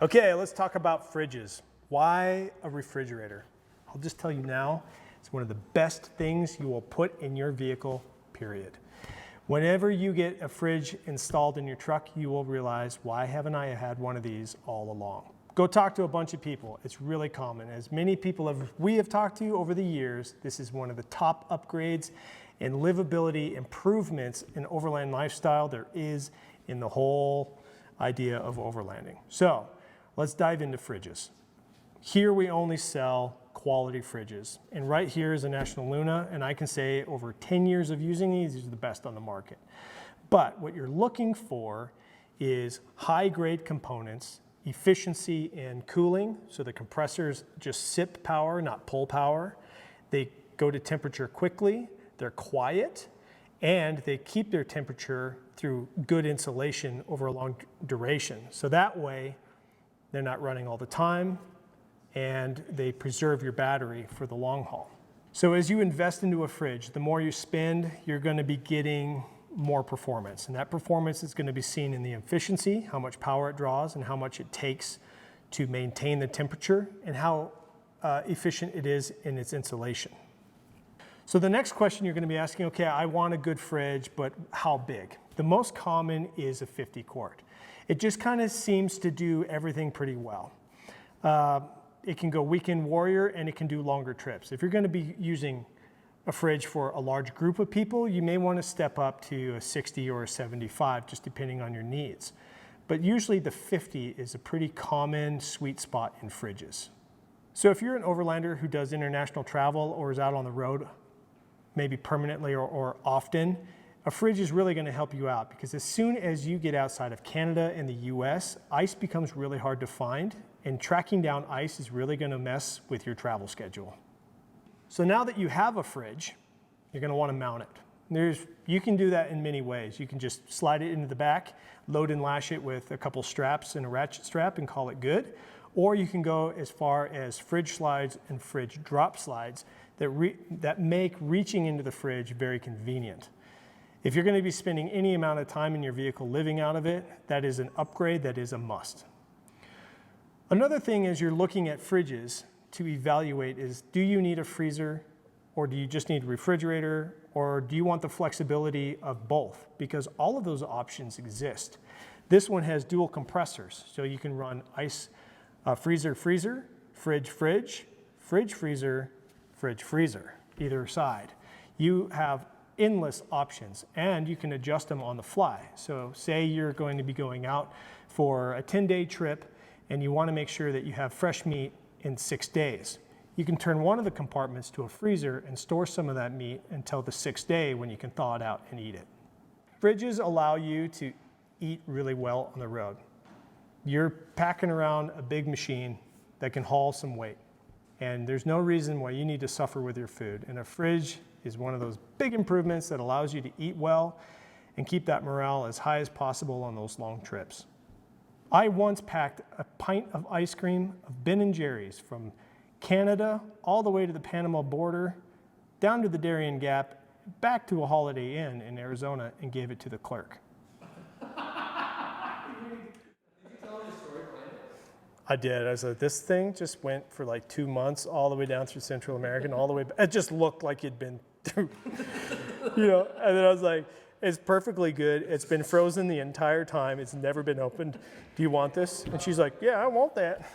Okay, let's talk about fridges. Why a refrigerator? I'll just tell you now, it's one of the best things you will put in your vehicle, period. Whenever you get a fridge installed in your truck, you will realize, why haven't I had one of these all along? Go talk to a bunch of people. It's really common. As many people we have talked to over the years, this is one of the top upgrades and livability improvements in overland lifestyle there is in the whole idea of overlanding. So let's dive into fridges. Here we only sell quality fridges. And right here is a National Luna, and I can say over 10 years of using these are the best on the market. But what you're looking for is high-grade components, efficiency in cooling, so the compressors just sip power, not pull power. They go to temperature quickly, they're quiet, and they keep their temperature through good insulation over a long duration. So that way, they're not running all the time, and they preserve your battery for the long haul. So as you invest into a fridge, the more you spend, you're going to be getting more performance. And that performance is going to be seen in the efficiency, how much power it draws and how much it takes to maintain the temperature and how efficient it is in its insulation. So the next question you're going to be asking, okay, I want a good fridge, but how big? The most common is a 50 quart. It just kind of seems to do everything pretty well. It can go weekend warrior and it can do longer trips. If you're going to be using a fridge for a large group of people, you may want to step up to a 60 or a 75, just depending on your needs. But usually the 50 is a pretty common sweet spot in fridges. So if you're an overlander who does international travel or is out on the road, maybe permanently or often, a fridge is really going to help you out, because as soon as you get outside of Canada and the US, ice becomes really hard to find, and tracking down ice is really going to mess with your travel schedule. So now that you have a fridge, you're going to want to mount it. You can do that in many ways. You can just slide it into the back, load and lash it with a couple straps and a ratchet strap and call it good. Or you can go as far as fridge slides and fridge drop slides that make reaching into the fridge very convenient. If you're going to be spending any amount of time in your vehicle living out of it, that is an upgrade, that is a must. Another thing as you're looking at fridges to evaluate is, do you need a freezer, or do you just need a refrigerator, or do you want the flexibility of both? Because all of those options exist. This one has dual compressors, so you can run ice, freezer, freezer, fridge, fridge, fridge, freezer, fridge, freezer, either side. You have endless options, and you can adjust them on the fly. So say you're going to be going out for a 10-day trip and you want to make sure that you have fresh meat in 6 days. You can turn one of the compartments to a freezer and store some of that meat until the 6th day when you can thaw it out and eat it. Fridges allow you to eat really well on the road. You're packing around a big machine that can haul some weight, and there's no reason why you need to suffer with your food. And a fridge is one of those big improvements that allows you to eat well and keep that morale as high as possible on those long trips. I once packed a pint of ice cream of Ben & Jerry's from Canada all the way to the Panama border, down to the Darien Gap, back to a Holiday Inn in Arizona, and gave it to the clerk. I did. I was like, this thing just went for like 2 months all the way down through Central America and all the way back. It just looked like it'd been through, and then I was like, it's perfectly good. It's been frozen the entire time. It's never been opened. Do you want this? And she's like, yeah, I want that.